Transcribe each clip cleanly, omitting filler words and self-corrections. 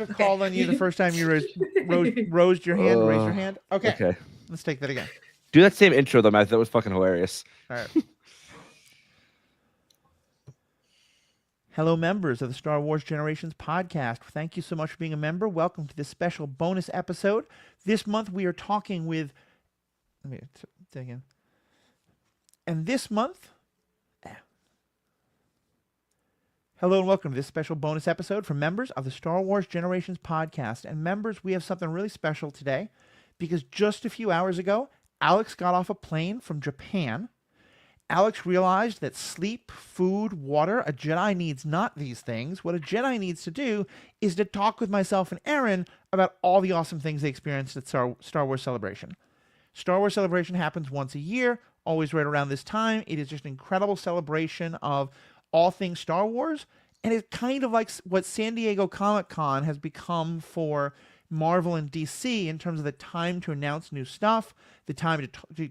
Called on you the first time you raised your hand. Raise your hand. Okay. Okay. Let's take that again. Do that same intro though, Matt. That was fucking hilarious. All right. Hello, members of the Star Wars Generations podcast. Thank you so much for being a member. Welcome to this special bonus episode. This month we are talking with. Let me say again. And this month. Hello and welcome to this special bonus episode from members of the Star Wars Generations podcast. And members, we have something really special today because just a few hours ago, Alex got off a plane from Japan. Alex realized that sleep, food, water, a Jedi needs not these things. What a Jedi needs to do is to talk with myself and Aaron about all the awesome things they experienced at Star Wars Celebration. Star Wars Celebration happens once a year, always right around this time. It is just an incredible celebration of all things Star Wars, and it's kind of like what San Diego Comic-Con has become for Marvel and DC in terms of the time to announce new stuff, the time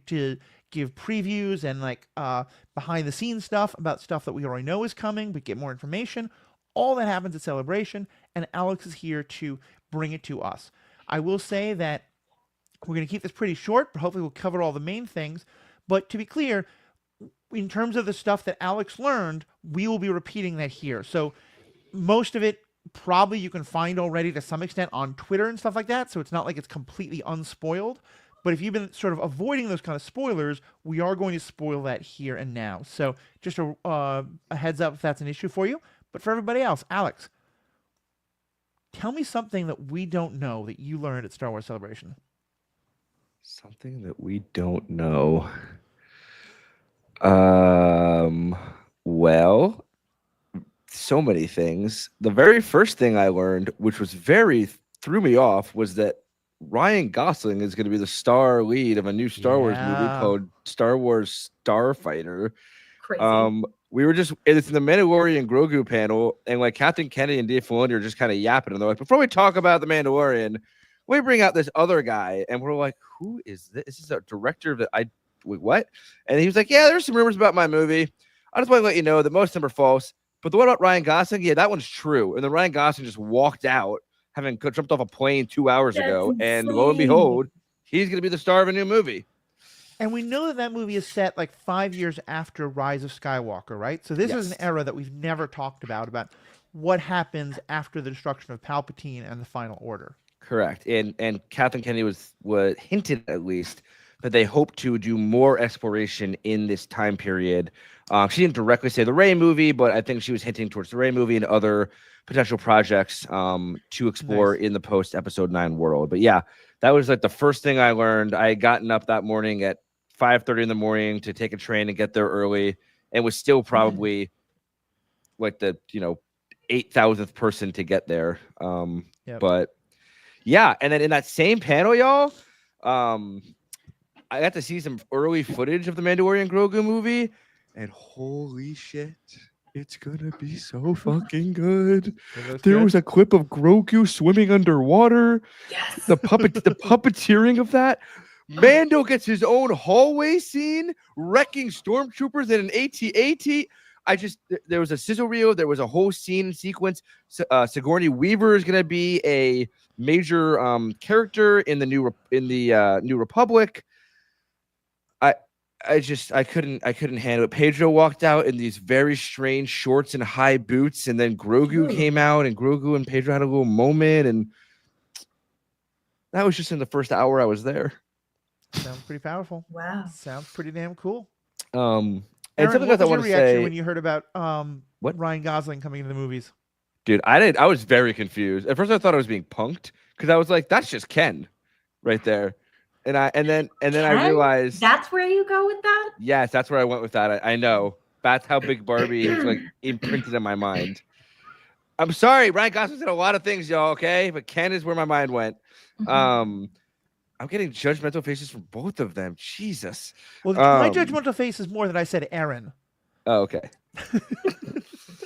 to give previews and like behind the scenes stuff about stuff that we already know is coming, but get more information. All that happens at Celebration, and Alex is here to bring it to us. I will say that we're going to keep this pretty short, but hopefully we'll cover all the main things. But to be clear, in terms of the stuff that Alex learned, we will be repeating that here. So most of it probably you can find already to some extent on Twitter and stuff like that. So it's not like it's completely unspoiled. But if you've been sort of avoiding those kind of spoilers, we are going to spoil that here and now. So just a heads up if that's an issue for you. But for everybody else, Alex, tell me something that we don't know that you learned at Star Wars Celebration. Something that we don't know. Well, so many things. The very first thing I learned, which was threw me off, was that Ryan Gosling is going to be the star lead of a new Star Wars movie called Star Wars Starfighter. Crazy. It's in the Mandalorian Grogu panel, and like Captain Kennedy and Dave Filoni are just kind of yapping, and they're like, before we talk about the Mandalorian, we bring out this other guy, and we're like, who is this? This is a director that what? And he was like, yeah, there's some rumors about my movie. I just want to let you know that most of them are false. But the one about Ryan Gosling, yeah, that one's true. And then Ryan Gosling just walked out, having jumped off a plane 2 hours ago. Insane. And lo and behold, he's going to be the star of a new movie. And we know that movie is set like 5 years after Rise of Skywalker, right? So this is an era that we've never talked about what happens after the destruction of Palpatine and the Final Order. Correct. And Kathleen Kennedy was hinted at least that they hope to do more exploration in this time period. She didn't directly say the Rey movie, but I think she was hinting towards the Rey movie and other potential projects to explore in the post Episode 9 world. But yeah, that was like the first thing I learned. I had gotten up that morning at 5:30 in the morning to take a train and get there early, and was still probably like the 8,000th person to get there. But yeah, and then in that same panel, y'all, I got to see some early footage of the Mandalorian Grogu movie, and holy shit, it's gonna be so fucking good. There was a clip of Grogu swimming underwater. Yes. The puppeteering of that. Mando gets his own hallway scene, wrecking stormtroopers in an AT-AT. There was a sizzle reel. There was a whole scene sequence. Sigourney Weaver is gonna be a major character in the New Republic. I couldn't handle it. Pedro walked out in these very strange shorts and high boots, and then Grogu came out, and Grogu and Pedro had a little moment, and that was just in the first hour I was there. Sounds pretty powerful. Wow. Sounds pretty damn cool. And Aaron, something what else I was your want to reaction say when you heard about what? Ryan Gosling coming into the movies? Dude, I was very confused. At first I thought I was being punked because I was like, that's just Ken right there. And then I realized that's where you go with that? Yes, that's where I went with that. I know. That's how Big Barbie is like imprinted in my mind. I'm sorry, Ryan Gosling did a lot of things, y'all, okay? But Ken is where my mind went. I'm getting judgmental faces from both of them. Jesus. Well, my judgmental face is more that I said Aaron. Oh, okay.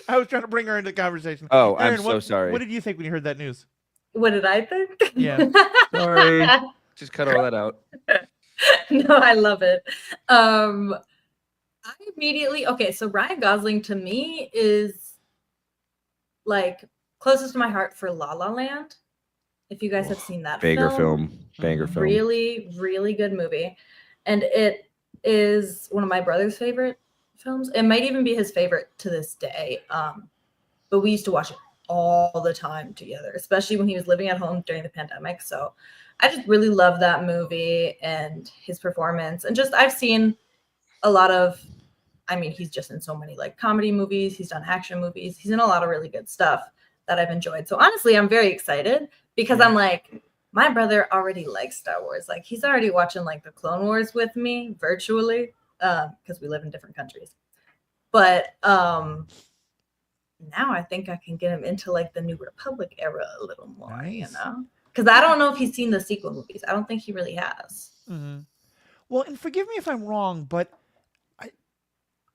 I was trying to bring her into the conversation. Oh, Aaron, I'm so sorry. What did you think when you heard that news? What did I think? Yeah. Sorry. Just cut all that out. No, I love it. I immediately, so Ryan Gosling to me is like closest to my heart for La La Land. If you guys have seen that Banger film. Banger Mhm. film. really, really good movie. And it is one of my brother's favorite films. It might even be his favorite to this day. But we used to watch it all the time together, especially when he was living at home during the pandemic. So I just really love that movie and his performance. And just I've seen a lot of, I mean, he's just in so many like comedy movies. He's done action movies. He's in a lot of really good stuff that I've enjoyed. So honestly, I'm very excited because Yeah. I'm like, my brother already likes Star Wars. Like he's already watching like the Clone Wars with me virtually because we live in different countries. But now I think I can get him into like the New Republic era a little more, you Nice. know? Because I don't know if he's seen the sequel movies. I don't think he really has. Mhm. Well, and forgive me if I'm wrong, but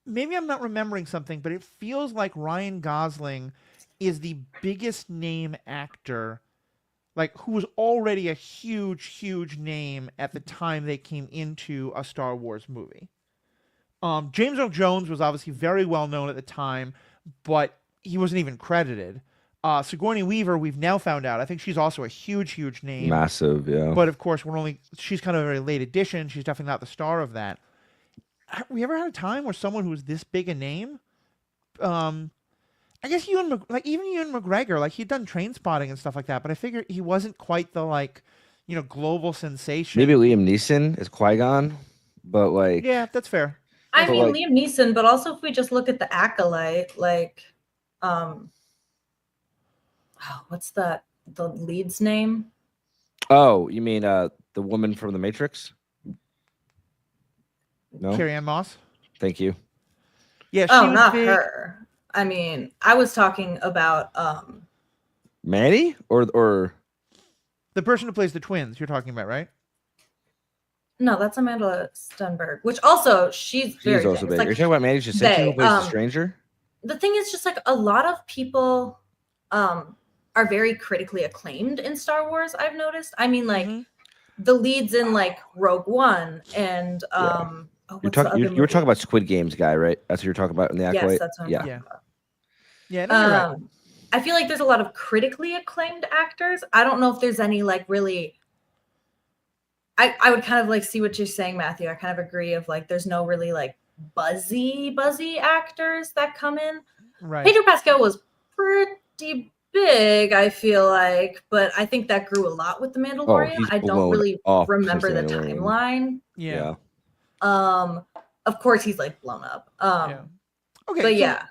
maybe I'm not remembering something, but it feels like Ryan Gosling is the biggest name actor, like who was already a huge name at the time they came into a Star Wars movie. James Earl Jones was obviously very well known at the time, but he wasn't even credited. Sigourney Weaver, we've now found out, I think she's also a huge name. Massive, yeah. But of course, she's kind of a very late addition. She's definitely not the star of that. Have we ever had a time where someone who was this big a name? I guess even Ewan McGregor, like he'd done Train Spotting and stuff like that, but I figure he wasn't quite the global sensation. Maybe Liam Neeson is Qui-Gon, but like Yeah, that's fair. I But, mean, like- Liam Neeson, but also if we just look at the Acolyte, like, what's the lead's name? Oh, you mean the woman from the Matrix? No, Carrie-Anne Moss. thank you. Yeah, she Oh, was not big. her. I mean, I was talking about Manny or The person who plays the twins, you're talking about, right? no, that's Amanda Stenberg, which also she's very she's also famous. big. Like, You're talking about Manny Jacinto, who they, plays the stranger? the thing is just like a lot of people are very critically acclaimed in Star Wars, I've noticed. I mean, like Mhm. the leads in like Rogue One and You what's the other were movie? talking about Squid Games guy, right? That's what you're talking about in the Yes, Acolyte. that's what I'm Yeah. talking Yeah. about. Yeah, no, you're right. I feel like there's a lot of critically acclaimed actors. I don't know if there's any like really. I would kind of like see what you're saying, Matthew. I kind of agree. Of like, there's no really like buzzy actors that come in. Right. Pedro Pascal was pretty big, I feel like, but I think that grew a lot with the Mandalorian. he's I don't blown really up remember since the The Mandalorian. timeline. Yeah. Of course he's like blown up. Yeah. Okay. But so- yeah.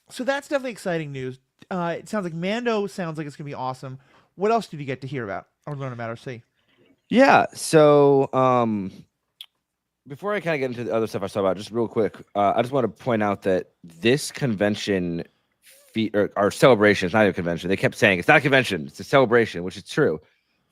So that's definitely exciting news. It sounds like Mando sounds like it's gonna be awesome. What else did you get to hear about or learn about or see? Yeah. So before I kind of get into the other stuff I saw about, just real quick, I just want to point out that this convention or celebration, it's not even a convention. They kept saying it's not a convention, it's a celebration, which is true.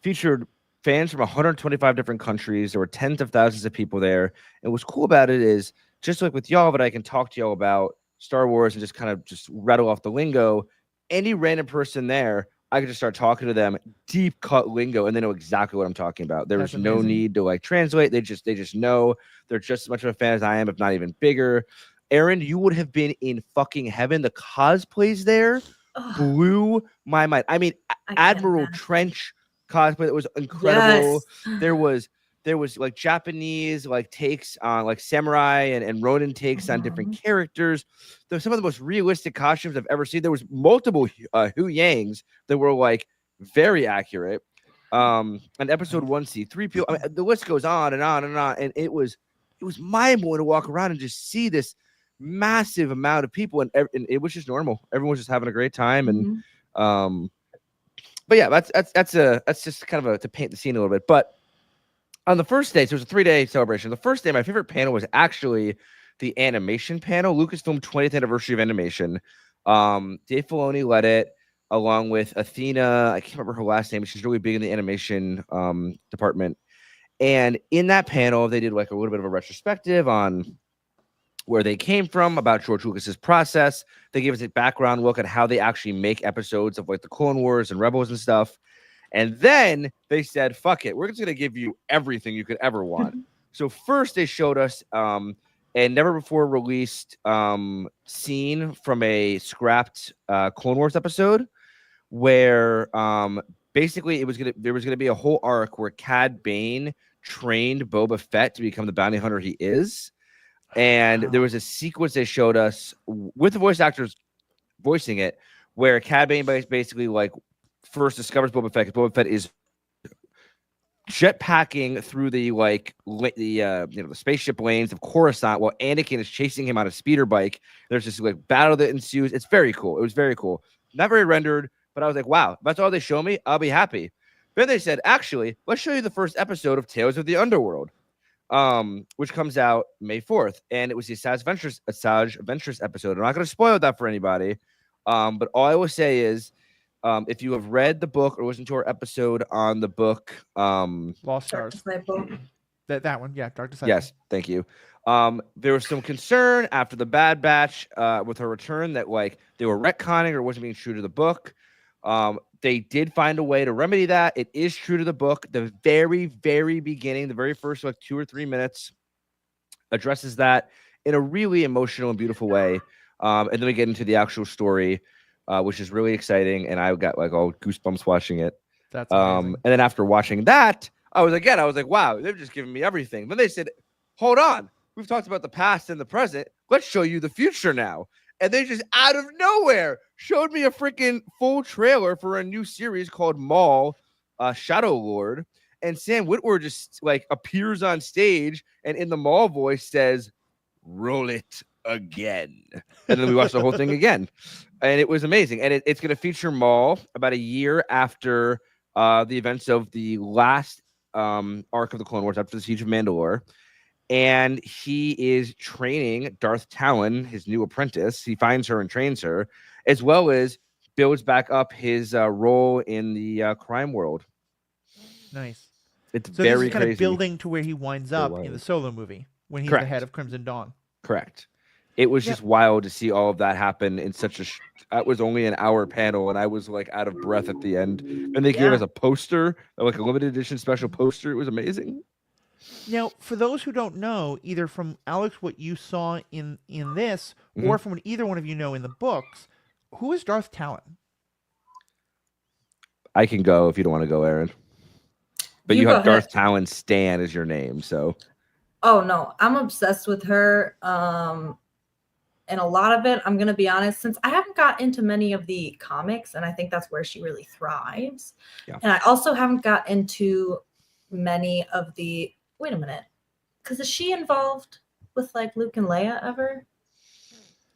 Featured fans from 125 different countries. There were tens of thousands of people there. And what's cool about it is just like with y'all, but I can talk to y'all about Star Wars and just kind of just rattle off the lingo. Any random person there, I could just start talking to them, deep cut lingo, and they know exactly what I'm talking about. There was That's no amazing. need to like translate. They just know. They're just as much of a fan as I am, if not even bigger. Aaron, you would have been in fucking heaven. The cosplays there Ugh, blew my mind. I mean, I can't Admiral imagine. Trench cosplay that was incredible. Yes. There was like Japanese like takes on like samurai and Ronin takes on different characters. There's some of the most realistic costumes I've ever seen. There was multiple Hu Yangs that were like very accurate. And episode 1C3PO. I mean, the list goes on and on and on. And it was mind blowing to walk around and just see this massive amount of people, and it was just normal. Everyone was just having a great time, and Mhm. but yeah, that's just kind of to paint the scene a little bit. But on the first day, so it was a 3-day celebration. The first day, my favorite panel was actually the animation panel, Lucasfilm 20th anniversary of animation. Dave Filoni led it along with Athena. I can't remember her last name. She's really big in the animation department. And in that panel, they did like a little bit of a retrospective on where they came from, about George Lucas's process. They gave us a background look at how they actually make episodes of like the Clone Wars and Rebels and stuff. And then they said, fuck it, we're just going to give you everything you could ever want. So first they showed us a never before released scene from a scrapped Clone Wars episode where basically there was gonna be a whole arc where Cad Bane trained Boba Fett to become the bounty hunter he is. And there was a sequence they showed us with the voice actors voicing it, where Cad Bane basically like first discovers Boba Fett. Boba Fett is jetpacking through the the spaceship lanes of Coruscant while Anakin is chasing him on a speeder bike. There's this like battle that ensues. It's very cool. It was very cool. Not very rendered, but I was like, wow, if that's all they show me, I'll be happy. Then they said, actually, let's show you the first episode of Tales of the Underworld, which comes out May 4th. And it was the Asajj Ventress episode. I'm not going to spoil that for anybody. But all I will say is, if you have read the book or listened to our episode on the book, Lost Dark Stars. Disciple. That one, yeah, Dark Disciple. yes, thank you. There was some concern after the Bad Batch with her return that like they were retconning or wasn't being true to the book. They did find a way to remedy that. It is true to the book. The very, very beginning, the very first like 2 or 3 minutes addresses that in a really emotional and beautiful way. And then we get into the actual story, which is really exciting. And I got like all goosebumps watching it. That's amazing. And then after watching that, I was like, wow, they've just given me everything. Then they said, hold on, we've talked about the past and the present. Let's show you the future now. And they just out of nowhere showed me a freaking full trailer for a new series called Maul, Shadow Lord. And Sam Witwer just like appears on stage and in the Maul voice says, roll it again. And then we watched the whole thing again. And it was amazing. And it's going to feature Maul about a year after the events of the last arc of the Clone Wars, after the Siege of Mandalore. And he is training Darth Talon, his new apprentice. He finds her and trains her, as well as builds back up his role in the crime world. Nice. It's So very this is kind crazy. of building to where he winds up in the wild. Solo movie when he's Correct. the head of Crimson Dawn. Correct. It was just wild to see all of that happen in such a. That was only an hour panel, and I was like out of breath at the end. And they gave us a poster, like a limited edition special poster. It was amazing. Now, for those who don't know, either from Alex, what you saw in this, or from what either one of you know in the books, who is Darth Talon? I can go if you don't want to go, Aaron. But You you go have Darth ahead. Talon Stan as your name, so Oh no, I'm obsessed with her. And a lot of it, I'm gonna be honest, since I haven't got into many of the comics, and I think that's where she really thrives. Yeah. And I also haven't got into many of the. Wait a minute, because is she involved with like Luke and Leia ever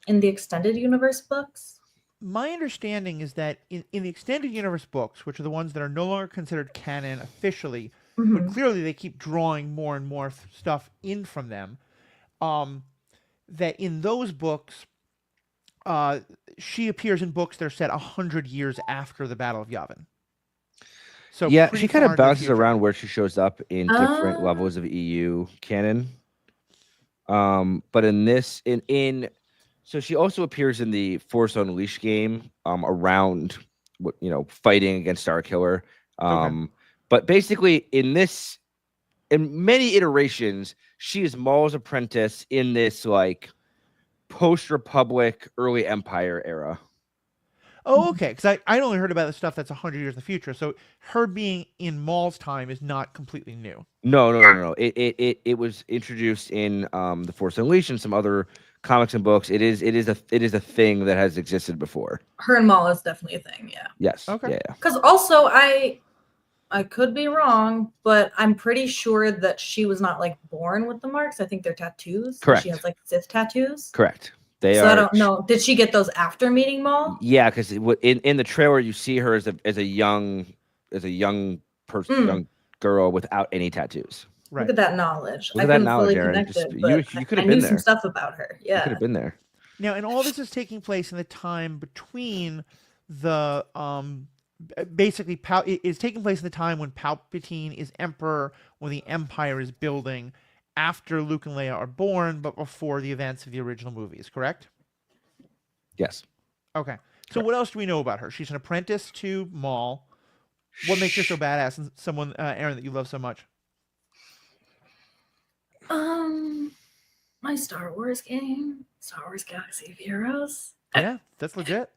in the extended universe books? My understanding is that in the extended universe books, which are the ones that are no longer considered canon officially, but Mhm. clearly they keep drawing more and more stuff in from them, that in those books, she appears in books that are set 100 years after the Battle of Yavin. So yeah, pretty she kind far of into the bounces future. around where she shows up in different Oh. levels of EU canon. But in this, so she also appears in the Force Unleashed game, around what fighting against Starkiller. But basically, in many iterations, she is Maul's apprentice in this like post-Republic, early Empire era. Oh, okay. Because I only heard about the stuff that's 100 years in the future. So her being in Maul's time is not completely new. No. It was introduced in the Force Unleashed and some other comics and books. It is a thing that has existed before. Her and Maul is definitely a thing, yeah. Yes. Okay. Yeah. Because also I could be wrong, but I'm pretty sure that she was not like born with the marks. I think they're tattoos. Correct. She has like Sith tattoos. Correct. They So are. I don't know. Did she get those after meeting Maul? Yeah, because in the trailer you see her as a young person, young girl without any tattoos. Right. Look at that knowledge. Look I at that couldn't knowledge, fully Aaron. connect Just- it, you- but you could I have been knew there. some stuff about her. You could Yeah. have been there. Now, and all this is taking place in the time between the basically it's taking place in the time when Palpatine is emperor, when the Empire is building, after Luke and Leia are born, but before the events of the original movies. Correct? Yes. Okay. So what else do we know about her? She's an apprentice to Maul. What makes her so badass and someone, Aaron, that you love so much? My Star Wars game, Star Wars Galaxy of Heroes. Yeah, that's legit.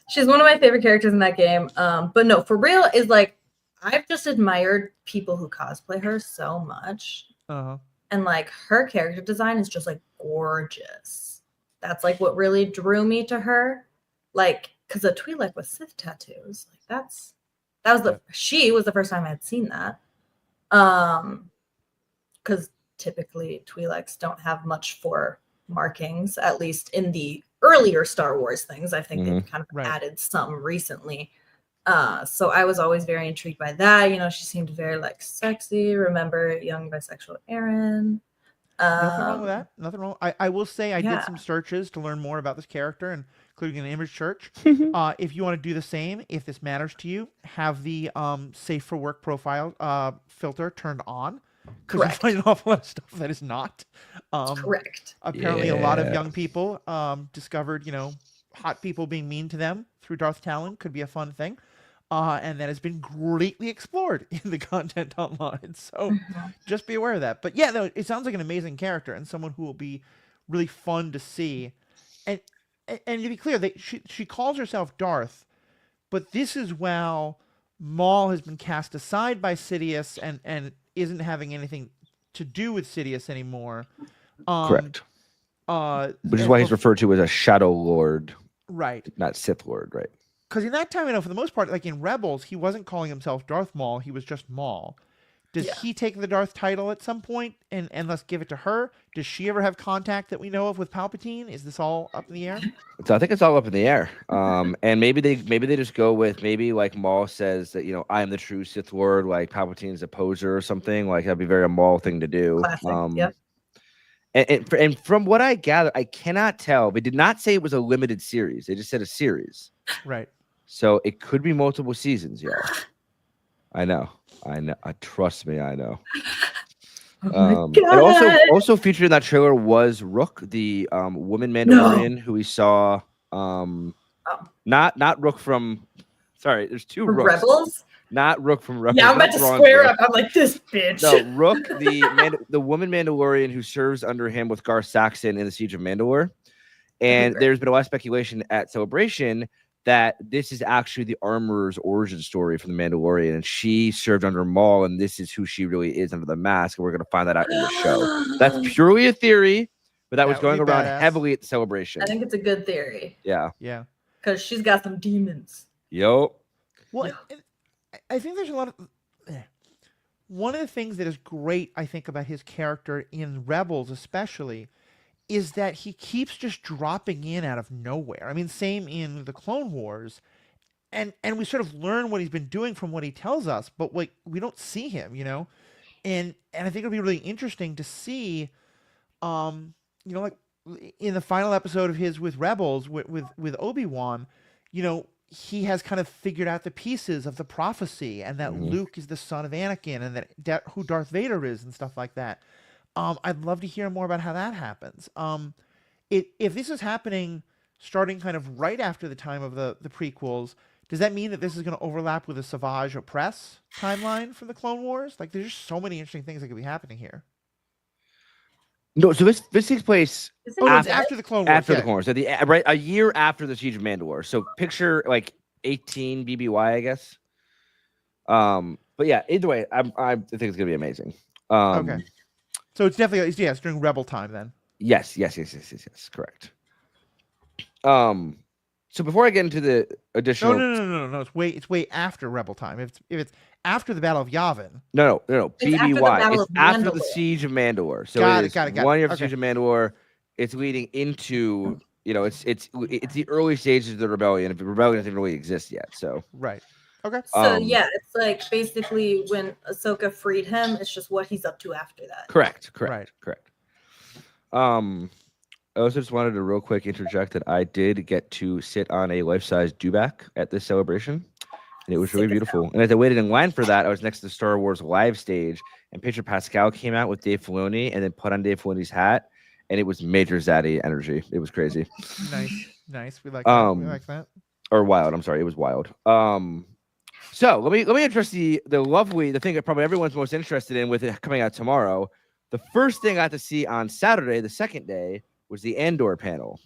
She's one of my favorite characters in that game. But no, for real is like I've just admired people who cosplay her so much. Uh-huh. And like her character design is just like gorgeous. That's like what really drew me to her. Like, because a Twi'lek with Sith tattoos, like she was the first time I had seen that. Because typically Twi'leks don't have much for markings, at least in the earlier Star Wars things. I think they've kind of added some recently. So I was always very intrigued by that. You know, she seemed very like sexy. Remember young bisexual Aaron. Nothing wrong with that. Nothing wrong. I will say I did Yeah. some searches to learn more about this character, and including an image search. If you want to do the same, if this matters to you, have the safe for work profile filter turned on, because you Correct. find an awful lot of stuff that is not. Correct. Apparently, a lot of Yeah. young people discovered, hot people being mean to them through Darth Talon could be a fun thing. And that has been greatly explored in the content online. So just be aware of that. But yeah, no, it sounds like an amazing character and someone who will be really fun to see. And to be clear, she calls herself Darth, but this is while Maul has been cast aside by Sidious and isn't having anything to do with Sidious anymore. Correct. Which is and why he's bef- referred to as a Shadow Lord, right. not Sith Lord, right? Because in that time, I know for the most part, like in Rebels, he wasn't calling himself Darth Maul. He was just Maul. Does Yeah. he take the Darth title at some point and let's give it to her? Does she ever have contact that we know of with Palpatine? Is this all up in the air? So I think it's all up in the air. And maybe they just go with like Maul says that I am the true Sith Lord, like Palpatine's a poser or something. Like that'd be very a Maul thing to do. Classic. Yep. And from what I gather, I cannot tell. They did not say it was a limited series. They just said a series. Right. So it could be multiple seasons, y'all. I know. Trust me, I know. Oh my And God. also featured in that trailer was Rook, the woman Mandalorian who we saw. Not Rook from. Sorry, there's two From Rooks. Rebels? Not Rook from Rebels. Yeah, I'm about That's to wrong, square bro. up. I'm like, this bitch. No, Rook, the woman Mandalorian who serves under him with Gar Saxon in the Siege of Mandalore. And there's been a lot of speculation at Celebration that this is actually the Armorer's origin story from the Mandalorian, and she served under Maul, and this is who she really is under the mask, and we're going to find that out in the show. That's purely a theory, but that was That would going be around badass. heavily at the Celebration. I think it's a good theory Yeah. Yeah. because she's got some demons. Yo. Well, Yeah. and I think there's a lot of. One of the things that is great, I think, about his character in Rebels, especially, is that he keeps just dropping in out of nowhere. I mean, same in the Clone Wars, and we sort of learn what he's been doing from what he tells us, but like we don't see him, and I think it'll be really interesting to see, like in the final episode of his with Rebels with Obi-Wan, he has kind of figured out the pieces of the prophecy and that Luke is the son of Anakin and that who Darth Vader is and stuff like that. I'd love to hear more about how that happens. If this is happening starting kind of right after the time of the prequels, does that mean that this is going to overlap with the Savage Opress timeline from the Clone Wars? Like, there's just so many interesting things that could be happening here. No, so this takes place Isn't Oh, no, it it's dead? after the Clone Wars. after yeah. the Clone Wars. So a year after the Siege of Mandalore. So picture like 18 BBY, I guess. But yeah, either way, I think it's gonna be amazing. Okay. So it's definitely it's during Rebel time then. Yes, correct. So before I get into the additional, No. It's way after Rebel time. If it's after the Battle of Yavin. no, It's after the BBY. Battle It's of after the Mandalore. Siege of Mandalore. So Got it it. is 1 year after Okay. Siege of Mandalore. It's leading into it's the early stages of the rebellion. If the rebellion doesn't really exist yet, so Right. Okay. So yeah, it's like basically when Ahsoka freed him, it's just what he's up to after that. correct. Right. I also just wanted to real quick interject that I did get to sit on a life-size dewback at this celebration, and it was really Sick as beautiful. And as I waited in line for that, I was next to the Star Wars live stage, and Pedro Pascal came out with Dave Filoni and then put on Dave Filoni's hat, and it was major Zaddy energy. It was crazy. Nice. We like that. We like that. Or wild. I'm sorry, it was wild. So let me address the thing that probably everyone's most interested in with it coming out tomorrow. The first thing I got to see on Saturday, the second day, was the Andor panel.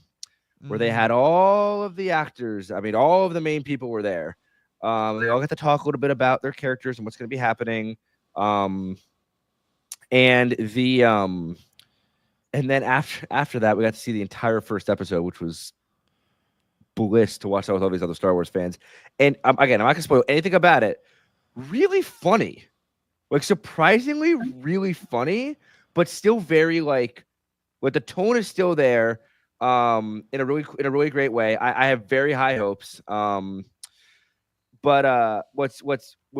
where they had all of the actors. I mean, all of the main people were there. They all got to talk a little bit about their characters and what's going to be happening. And then after that, we got to see the entire first episode, which was bliss to watch that with all these other Star Wars fans. And again, I'm not gonna spoil anything about it. Really funny, like surprisingly really funny, but still very but the tone is still there. In a really great way. I have very high hopes. But what's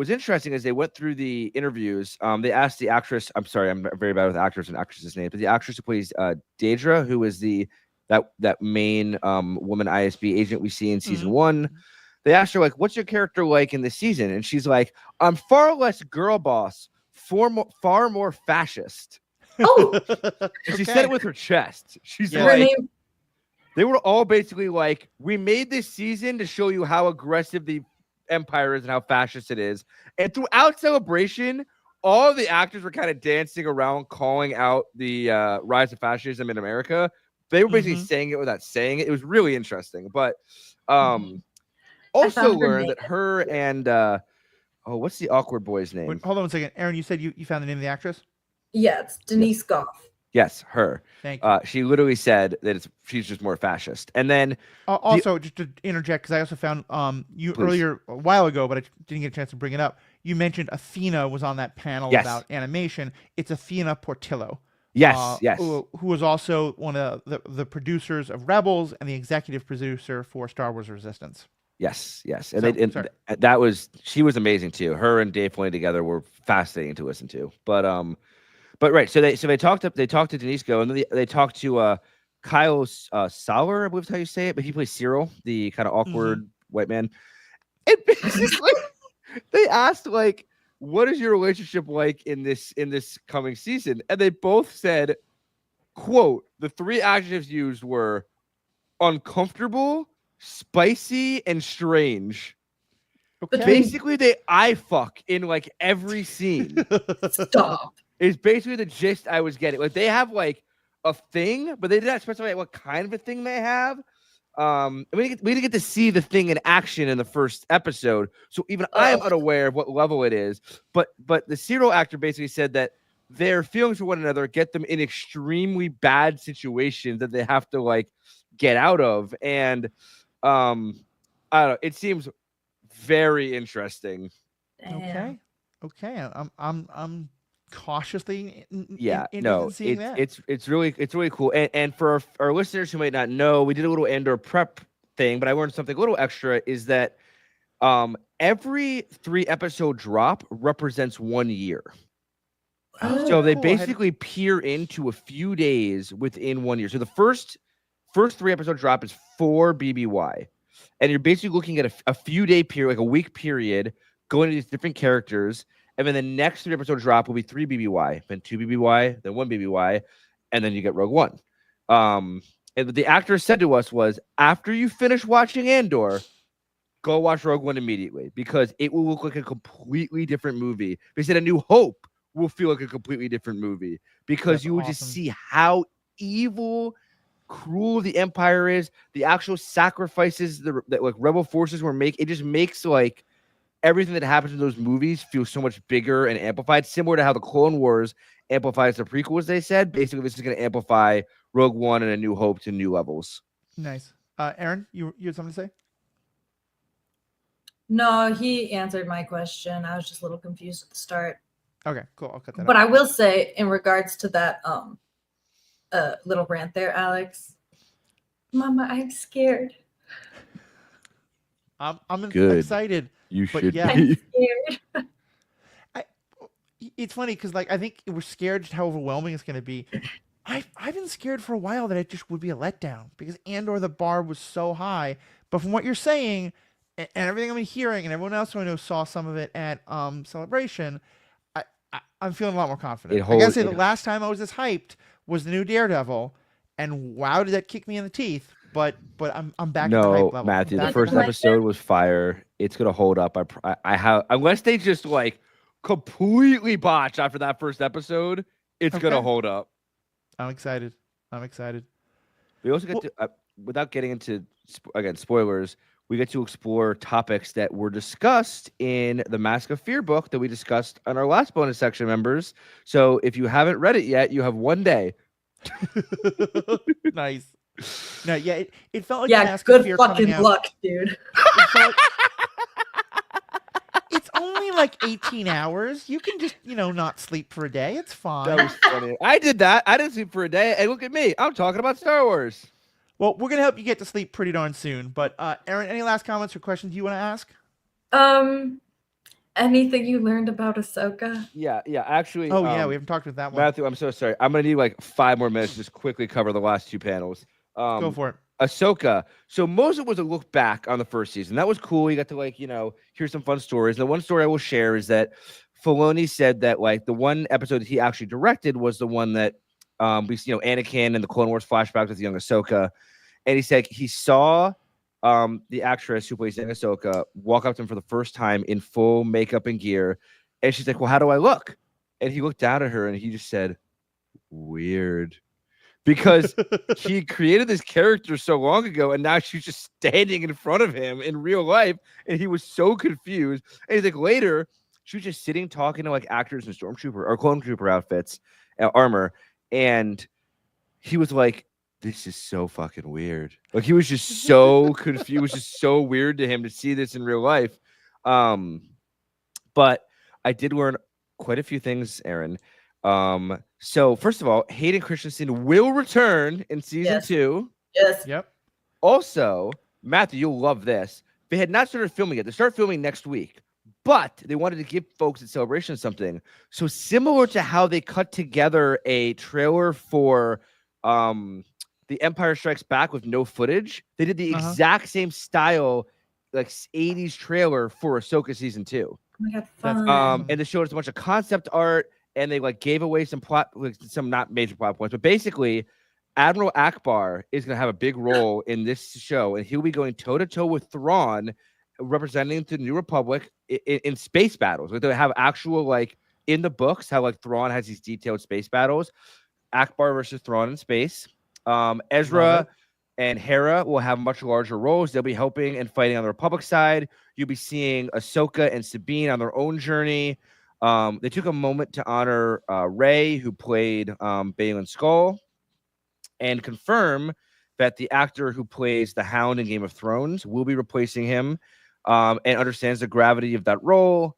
interesting is they went through the interviews. They asked the actress. I'm sorry, I'm very bad with actors and actresses' names, but the actress who plays Daedra, who is that main woman ISB agent we see in season 1. They asked her, like, what's your character like in this season? And she's like, I'm far less girl boss, far more fascist. Oh, And she said it with her chest. She's Yeah. like, they were all basically like, we made this season to show you how aggressive the Empire is and how fascist it is. And throughout Celebration, all the actors were kind of dancing around, calling out the rise of fascism in America. They were basically saying it without saying it. It was really interesting. But also learned that her and what's the awkward boy's name? Wait, hold on a second, Aaron. You said you found the name of the actress? yeah, it's Denise Goff. Yes, her. Thank you. She literally said that she's just more fascist. And then also, just to interject, because I also found you Please. earlier a while ago, but I didn't get a chance to bring it up. You mentioned Athena was on that panel Yes. about animation. It's Athena Portillo. yes, Who was also one of the producers of Rebels and the executive producer for Star Wars Resistance. Yes. And, So- she was amazing too. Her and Dave Filoni together were fascinating to listen to. But right, so they talked to Denise Go, and then they talked to Kyle Sauer, I believe is how you say it, but he plays Cyril, the kind of awkward white man. And basically, they asked, like, what is your relationship like in this coming season? And they both said, quote, the 3 adjectives used were uncomfortable, spicy, and strange. Okay. Basically, they eye fuck in like every scene. Stop. Is basically the gist I was getting. Like, they have like a thing, but they did not specify what kind of a thing they have. We didn't get to see the thing in action in the first episode, so even I am unaware of what level it is. But the serial actor basically said that their feelings for one another get them in extremely bad situations that they have to like get out of, and I don't know. It seems very interesting. Damn. Okay. I'm cautiously interested No, in seeing that. it's really cool. And for our listeners who might not know, we did a little Andor prep thing, but I learned something a little extra is that every 3-episode drop represents 1 year. So they cool. basically peer into a few days within 1 year. So the first 3-episode drop is 4 BBY, and you're basically looking at a few day period, like a week period, going to these different characters. And then the next 3-episode drop will be 3 BBY, then 2 BBY, then 1 BBY, and then you get Rogue One. And what the actor said to us was, after you finish watching Andor, go watch Rogue One immediately, because it will look like a completely different movie. They said A New Hope will feel like a completely different movie, because That's you will awesome. just see how evil, cruel the Empire is, the actual sacrifices that like rebel forces were making. It just makes like everything that happens in those movies feels so much bigger and amplified, similar to how the Clone Wars amplifies the prequels. They said basically this is going to amplify Rogue One and A New Hope to new levels. Nice. Aaron, you had something to say? No, he answered my question. I was just a little confused at the start. Okay, cool. I'll cut that But out. I will say, in regards to that little rant there, Alex, Mama, I'm scared. I'm Good. excited. You But should yeah. I'm be. scared. It's funny because like I think we're scared just how overwhelming it's going to be. I've been scared for a while that it just would be a letdown because Andor the bar was so high. But from what you're saying and everything I'm hearing and everyone else who I know saw some of it at Celebration, I'm feeling a lot more confident. I gotta say the last time I was this hyped was the new Daredevil, and wow, did that kick me in the teeth. But I'm back at the hype No, level. Matthew, I'm the back first at the hype. episode was fire. It's gonna hold up. I have, unless they just like completely botch after that first episode, it's gonna Okay. hold up. I'm excited. We also get to without getting into again spoilers, we get to explore topics that were discussed in the Mask of Fear book that we discussed on our last bonus section, members. So if you haven't read it yet, you have one day. Nice. No, yeah, it felt like Yeah, Mask of good Fear coming fucking out. luck, dude. It felt- it's only like 18 hours. You can just, not sleep for a day. It's fine. That was funny. I did that. I didn't sleep for a day. And look at me. I'm talking about Star Wars. Well, we're going to help you get to sleep pretty darn soon. But Aaron, any last comments or questions you want to ask? Anything you learned about Ahsoka? Yeah. Actually. Oh, yeah, we haven't talked about that one. Matthew, I'm so sorry. I'm going to need like 5 more minutes to just quickly cover the last 2 panels. Go for it. Ahsoka. So most of it was a look back on the first season. That was cool. You got to hear some fun stories. And the one story I will share is that Filoni said that the one episode that he actually directed was the one that we see, Anakin and the Clone Wars flashbacks with young Ahsoka. And he said he saw the actress who plays young Ahsoka walk up to him for the first time in full makeup and gear. And she's like, well, how do I look? And he looked down at her and he just said, weird. Because he created this character so long ago, and now she's just standing in front of him in real life, and he was so confused. And he's like, later, she was just sitting talking to actors in stormtrooper or clone trooper outfits, armor, and he was like, "This is so fucking weird." He was just so confused. It was just so weird to him to see this in real life. But I did learn quite a few things, Aaron. So first of all, Hayden Christensen will return in season 2. Yes. Yep. Also, Matthew, you'll love this. They had not started filming it. They start filming next week, but they wanted to give folks at Celebration something. So similar to how they cut together a trailer for The Empire Strikes Back with no footage, they did the exact same style, 80s trailer for Ahsoka season 2. Oh my God, fun. And they showed us a bunch of concept art. And they gave away some some not major plot points, but basically, Admiral Akbar is going to have a big role in this show, and he'll be going toe to toe with Thrawn, representing the New Republic in space battles. They have actual in the books how Thrawn has these detailed space battles. Akbar versus Thrawn in space. Ezra and Hera will have much larger roles. They'll be helping and fighting on the Republic side. You'll be seeing Ahsoka and Sabine on their own journey. They took a moment to honor Rey, who played Baylan Skoll, and confirm that the actor who plays the Hound in Game of Thrones will be replacing him, and understands the gravity of that role.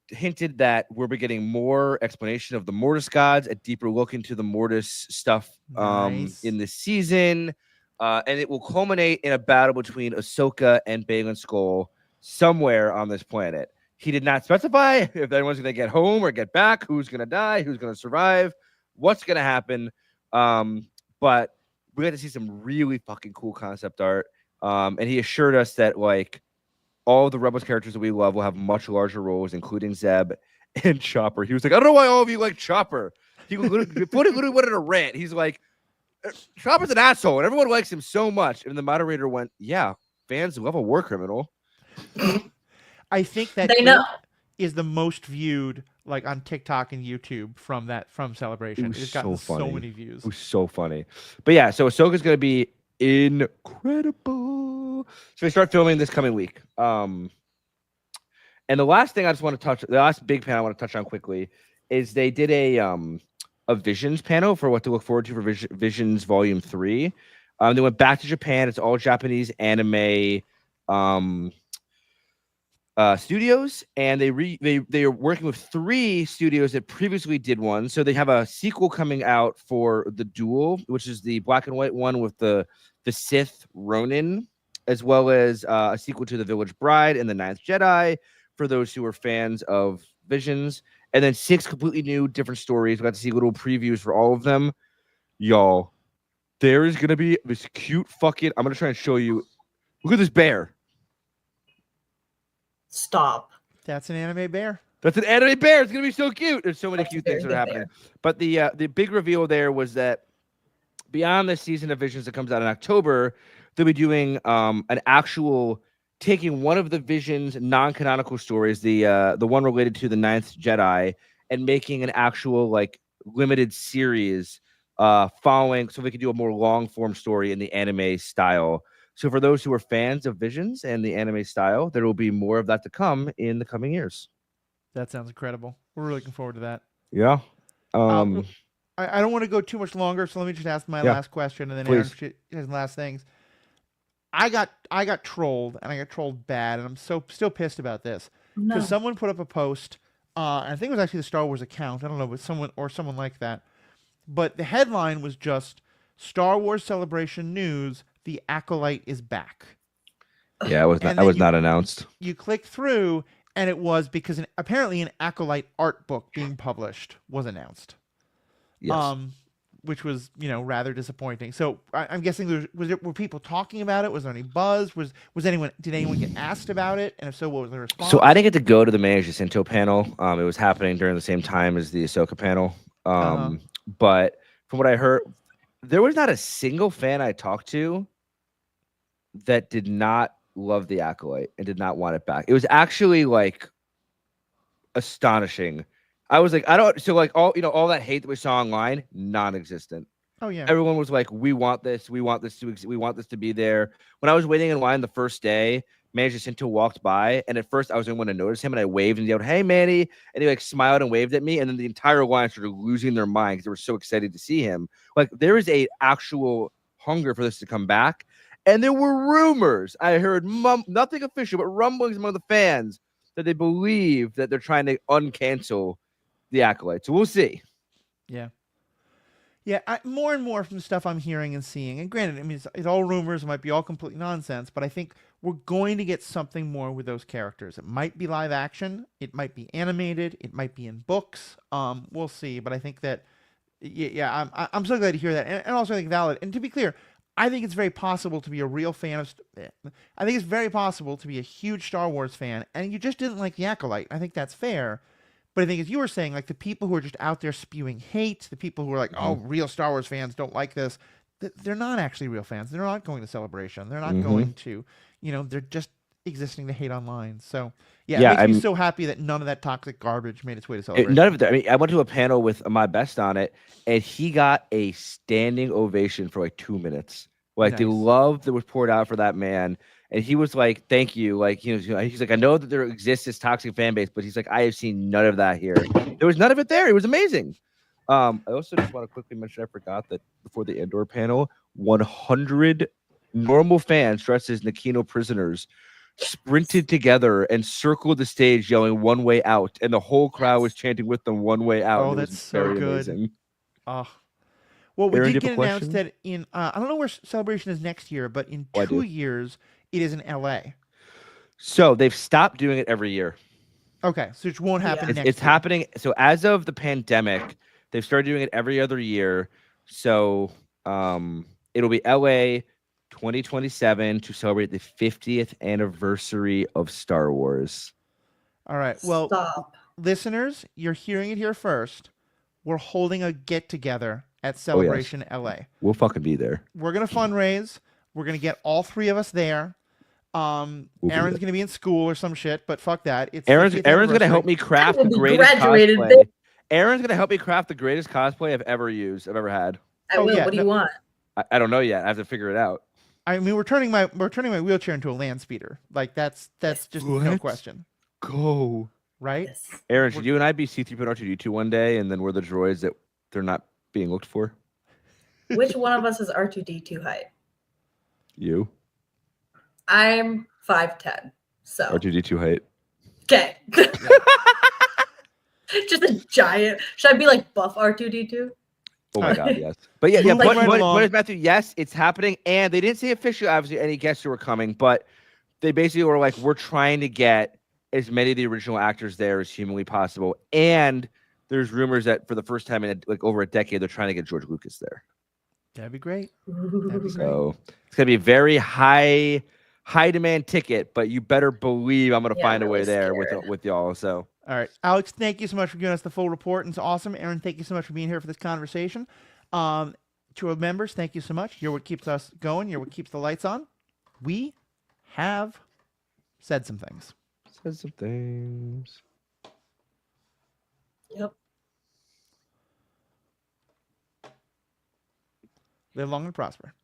Hinted that we'll be getting more explanation of the Mortis gods, a deeper look into the Mortis stuff in this season, and it will culminate in a battle between Ahsoka and Baylan Skoll somewhere on this planet. He did not specify if anyone's going to get home or get back, who's going to die, who's going to survive, what's going to happen. But we got to see some really fucking cool concept art. And he assured us that all the Rebels characters that we love will have much larger roles, including Zeb and Chopper. He was like, I don't know why all of you like Chopper. He literally went on a rant. He's like, Chopper's an asshole, and everyone likes him so much. And the moderator went, yeah, fans love a war criminal. I think that they know is the most viewed on TikTok and YouTube from Celebration. It's gotten so many views. It was so funny. But yeah, so Ahsoka's going to be incredible. So they start filming this coming week. And the last thing I just want to touch, the last big panel I want to touch on quickly is they did a Visions panel for what to look forward to for Visions Volume 3. They went back to Japan. It's all Japanese anime studios, and they are working with 3 studios that previously did one. So they have a sequel coming out for The Duel, which is the black and white one with the Sith Ronin, as well as a sequel to The Village Bride and The Ninth Jedi for those who are fans of Visions. And then 6 completely new different stories. We got to see little previews for all of them. Y'all, there is gonna be this cute fucking, I'm gonna try and show you. Look at this bear. Stop. That's an anime bear. That's an anime bear. It's gonna be so cute. There's so many cute things that are happening. But the big reveal there was that beyond the season of Visions that comes out in October, they'll be doing an actual taking one of the Visions non-canonical stories, the one related to the Ninth Jedi, and making an actual limited series following, so they could do a more long form story in the anime style. So for those who are fans of Visions and the anime style, there will be more of that to come in the coming years. That sounds incredible. We're really looking forward to that. Yeah. I don't want to go too much longer, so let me just ask my Yeah, last question, and then please. Aaron has last things. I got trolled, and I got trolled bad, and I'm still pissed about this No. because someone put up a post. I think it was actually the Star Wars account. I don't know, but someone like that. But the headline was just Star Wars Celebration news: The Acolyte is back. Yeah, I was not announced. You click through, and it was because apparently an Acolyte art book being published was announced. Yes. Which was rather disappointing. So I'm guessing were people talking about it? Was there any buzz? Did anyone get asked about it? And if so, what was the response? So I didn't get to go to the Mei Jacinto panel. It was happening during the same time as the Ahsoka panel. But from what I heard, there was not a single fan I talked to that did not love the Acolyte and did not want it back. It was actually like astonishing. I was like, all that hate that we saw online, non-existent. Oh yeah. Everyone was like, we want this to be there. When I was waiting in line the first day, Manny Jacinto walked by, and at first I was the only one to notice him, and I waved and yelled, "Hey, Manny!" And he like smiled and waved at me, and then the entire line started losing their mind because they were so excited to see him. Like there is a actual hunger for this to come back, and there were rumors. I heard nothing official, but rumblings among the fans that they believe that they're trying to uncancel the Acolyte. So we'll see. Yeah. Yeah, more and more from the stuff I'm hearing and seeing, and granted, I mean, it's all rumors, it might be all complete nonsense, but I think we're going to get something more with those characters. It might be live action, it might be animated, it might be in books. We'll see, but I think that, I'm so glad to hear that, and also I think valid. And to be clear, I think it's very possible to be a real fan of. I think it's very possible to be a huge Star Wars fan, and you just didn't like the Acolyte. I think that's fair. But I think, as you were saying, like the people who are just out there spewing hate, the people who are like, oh, real Star Wars fans don't like this, they're not actually real fans. They're not going to Celebration. They're not going to, they're just existing to hate online. So, it makes me so happy that none of that toxic garbage made its way to Celebration. None of it. I mean, I went to a panel with Ahmad Best on it, and he got a standing ovation for like 2 minutes. Like the love that was poured out for that man. And he was like, thank you. Like, he's like, I know that there exists this toxic fan base, but he's like, I have seen none of that here. There was none of it there. It was amazing. I also just want to quickly mention, I forgot that before the Andor panel, 100 normal fans dressed as Nakino prisoners sprinted together and circled the stage yelling "one way out," and the whole crowd was chanting with them "one way out." Oh, that's so good. Amazing. Well, we Aaron, did get announced that in I don't know where Celebration is next year, but in 2 years it is in LA. So they've stopped doing it every year. Okay, so it won't happen next year. It's happening. So as of the pandemic, they've started doing it every other year. So it'll be LA 2027 to celebrate the 50th anniversary of Star Wars. All right. Well, listeners, you're hearing it here first. We're holding a get-together at Celebration LA. We'll fucking be there. We're going to fundraise. We're going to get all three of us there. Aaron's going to be in school or some shit, but fuck that. Aaron's going to help me craft the greatest cosplay. Aaron's going to help me craft the greatest cosplay I've ever had. I will. What do you want? I don't know yet. I have to figure it out. I mean, we're turning my wheelchair into a land speeder. Like that's just no question. Go. Right? Yes. Aaron, should you and I be C-3PO and R2-D2 one day, and then we're the droids that they're not being looked for? Which one of us is R2-D2 height? You. I'm 5'10", so R2-D2 height. Okay. Just a giant. Should I be like buff R2-D2? Oh my god, yes. But yeah, what is Matthew? Yes, it's happening, and they didn't say officially, obviously, any guests who were coming, but they basically were like, we're trying to get as many of the original actors there as humanly possible, and there's rumors that for the first time in like over a decade, they're trying to get George Lucas there. That'd be great. So it's gonna be a very high demand ticket, but you better believe I'm gonna find a way there with y'all. So. All right, Alex, thank you so much for giving us the full report. It's awesome. Aaron, thank you so much for being here for this conversation. To our members, thank you so much. You're what keeps us going. You're what keeps the lights on. We have said some things. Yep. Live long and prosper.